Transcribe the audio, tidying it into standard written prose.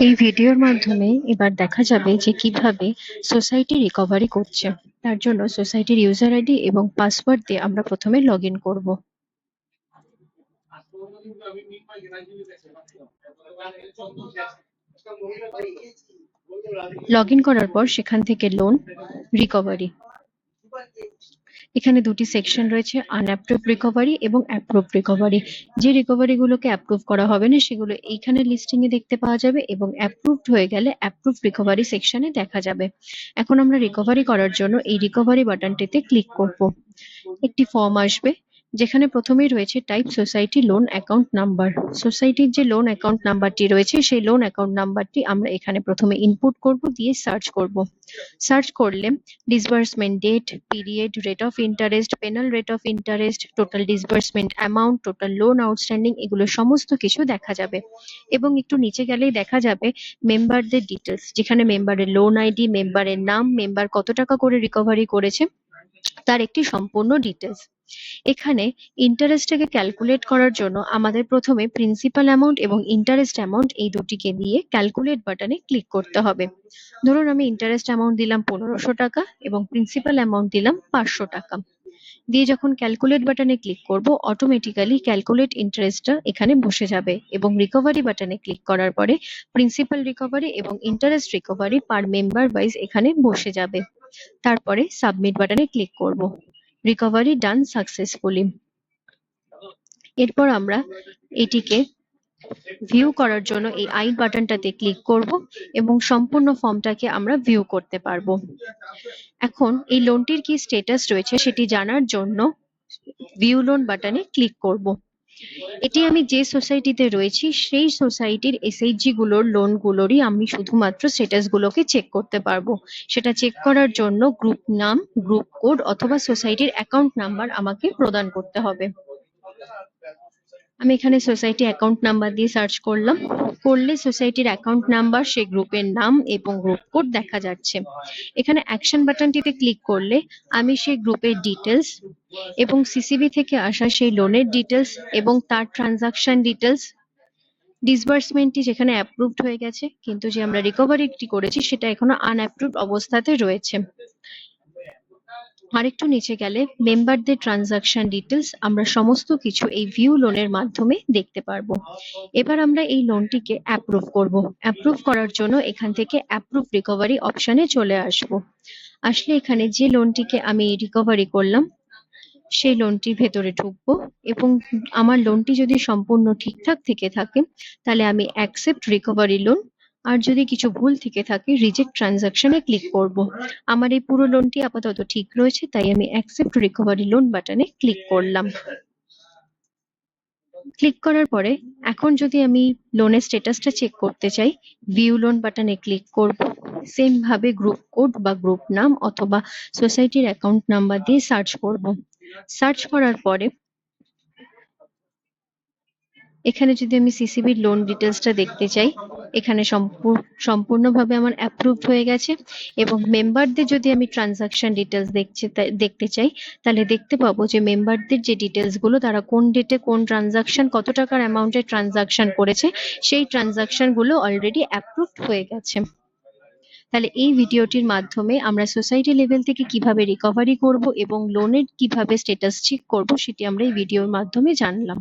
এই ভিডিওর মাধ্যমে এবার দেখা যাবে যে কিভাবে সোসাইটি রিকভারি করছে। তার জন্য সোসাইটির ইউজার আইডি এবং পাসওয়ার্ড দিয়ে আমরা প্রথমে লগ ইন করবো। লগ ইন করার পর সেখান থেকে লোন রিকভারি, এখানে দুটি সেকশন রয়েছে, আনঅ্যাপ্রুভ রিকভারি এবং অ্যাপ্রুভ রিকভারি। যে রিকভারি গুলোকে অ্যাপ্রুভ করা হবে না সেগুলো এইখানে লিস্টিং এ দেখতে পাওয়া যাবে এবং অ্যাপ্রুভড হয়ে গেলে অ্যাপ্রুভ রিকভারি সেকশনে দেখা যাবে। এখন আমরা রিকভারি করার জন্য এই রিকভারি বাটনটিতে ক্লিক করব। একটি ফর্ম আসবে যেখানে প্রথমেই রয়েছে type society loan account number. সোসাইটির যে লোন অ্যাকাউন্ট নাম্বারটি রয়েছে সেই লোন অ্যাকাউন্ট নাম্বারটি আমরা এখানে প্রথমে ইনপুট করব, দিয়ে সার্চ করব। সার্চ করলে disbursement date, period, rate of interest, penal rate of interest, total disbursement amount, total loan outstanding এগুলো সমস্ত কিছু দেখা যাবে। এবং একটু নিচে গেলেই দেখা যাবে মেম্বারদের ডিটেলস, যেখানে মেম্বারের লোন আইডি, মেম্বারের নাম, মেম্বার কত টাকা করে রিকভারি করেছে তার একটি সম্পূর্ণ ডিটেলস। এখানে ইন্টারেস্টটাকে ক্যালকুলেট করার জন্য আমাদের প্রথমে প্রিন্সিপাল অ্যামাউন্ট এবং ইন্টারেস্ট অ্যামাউন্ট এই দুটিকে দিয়ে ক্যালকুলেট বাটনে ক্লিক করতে হবে। ধরুন আমি ইন্টারেস্ট অ্যামাউন্ট দিলাম 1500 টাকা এবং প্রিন্সিপাল অ্যামাউন্ট দিলাম 500 টাকা। দিয়ে যখন ক্যালকুলেট বাটনে ক্লিক করব অটোমেটিক্যালি ক্যালকুলেট ইন্টারেস্টটা এখানে বসে যাবে এবং রিকভারি বাটনে ক্লিক করার পরে প্রিন্সিপাল রিকভারি এবং ইন্টারেস্ট রিকভারি পার মেম্বার ওয়াইজ এখানে বসে যাবে। তারপরে সাবমিট বাটনে ক্লিক করব। রিকভারি ডান সাকসেসফুলি। এরপর আমরা এটিকে ভিউ করার জন্য এই আই বাটনটাতে ক্লিক করব এবং সম্পূর্ণ ফর্মটাকে আমরা ভিউ করতে পারবো। এখন এই লোনটির কি স্ট্যাটাস রয়েছে সেটি জানার জন্য ভিউ লোন বাটনে ক্লিক করব। এটি আমি যে সোসাইটিতে রয়েছি সেই সোসাইটির এসএইচজি গুলোর লোন গুলোরই আমি শুধুমাত্র স্ট্যাটাস গুলোকে চেক করতে পারবো। সেটা চেক করার জন্য গ্রুপ নাম, গ্রুপ কোড অথবা সোসাইটির অ্যাকাউন্ট নাম্বার আমাকে প্রদান করতে হবে। আমি এখানে সোসাইটি অ্যাকাউন্ট নাম্বার দিয়ে সার্চ করলাম, করলে সোসাইটির অ্যাকাউন্ট নাম্বার, সেই গ্রুপের নাম এবং গ্রুপ কোড দেখা যাচ্ছে। এখানে অ্যাকশন বাটনটিতে ক্লিক করলে আমি সেই গ্রুপের ডিটেলস এবং সিসিবি থেকে আসা সেই লোনের ডিটেলস এবং তার ট্রানজাকশন ডিটেলস, ডিসবার্সমেন্টটি যেখানে অ্যাপ্রুভড হয়ে গেছে কিন্তু যে আমরা রিকভারিটি করেছি সেটা এখনো আনঅ্যাপ্রুভড অবস্থাতে রয়েছে। আরেকটু নিচে গেলে মেম্বারদের ট্রানজাকশন ডিটেলস আমরা সমস্ত কিছু এই ভিউ লোনের মাধ্যমে দেখতে পারবো। এবার আমরা এই লোনটিকে অ্যাপ্রুভ করব। অ্যাপ্রুভ করার জন্য এখান থেকে অ্যাপ্রুভ রিকভারি অপশনে চলে আসব। আসলে এখানে যে লোনটিকে আমি রিকভারি করলাম সেই লোনটির ভেতরে ঢুকবো এবং আমার লোনটি যদি সম্পূর্ণ ঠিকঠাক থেকে থাকে তাহলে আমি অ্যাকসেপ্ট রিকভারি লোন, আর যদি কিছু ভুল থেকে থাকে রিজেক্ট ট্রানজাকশনে ক্লিক করব। আমার এই পুরো লোনটি আপাতত ঠিক রয়েছে তাই আমি অ্যাকসেপ্ট রিকভারি লোন বাটনে ক্লিক করলাম। ক্লিক করার পরে এখন যদি আমি লোনের স্ট্যাটাসটা চেক করতে চাই ভিউ লোন বাটনে ক্লিক করব। সেম ভাবে গ্রুপ কোড বা গ্রুপ নাম অথবা সোসাইটির অ্যাকাউন্ট নাম্বার দিয়ে সার্চ করব। সার্চ করার পরে এখানে যদি আমি সিসিবির লোন ডিটেলসটা দেখতে চাই এখানে সম্পূর্ণভাবে আমার অ্যাপ্রুভড হয়ে গেছে এবং মেম্বারদের যদি আমি ট্রানজাকশন ডিটেলস দেখতে চাই তাহলে দেখতে পাবো যে মেম্বারদের যে ডিটেলস গুলো তারা কোন ডেটে কোন ট্রানজাকশন কত টাকার অ্যামাউন্টের ট্রানজাকশন করেছে সেই ট্রানজাকশন গুলো অলরেডি অ্যাপ্রুভড হয়ে গেছে। তাহলে এই ভিডিওটির মাধ্যমে আমরা সোসাইটি লেভেল থেকে কিভাবে রিকভারি করব এবং লোনের কিভাবে স্ট্যাটাস চেক করব সেটি আমরা এই ভিডিওর মাধ্যমে জানলাম।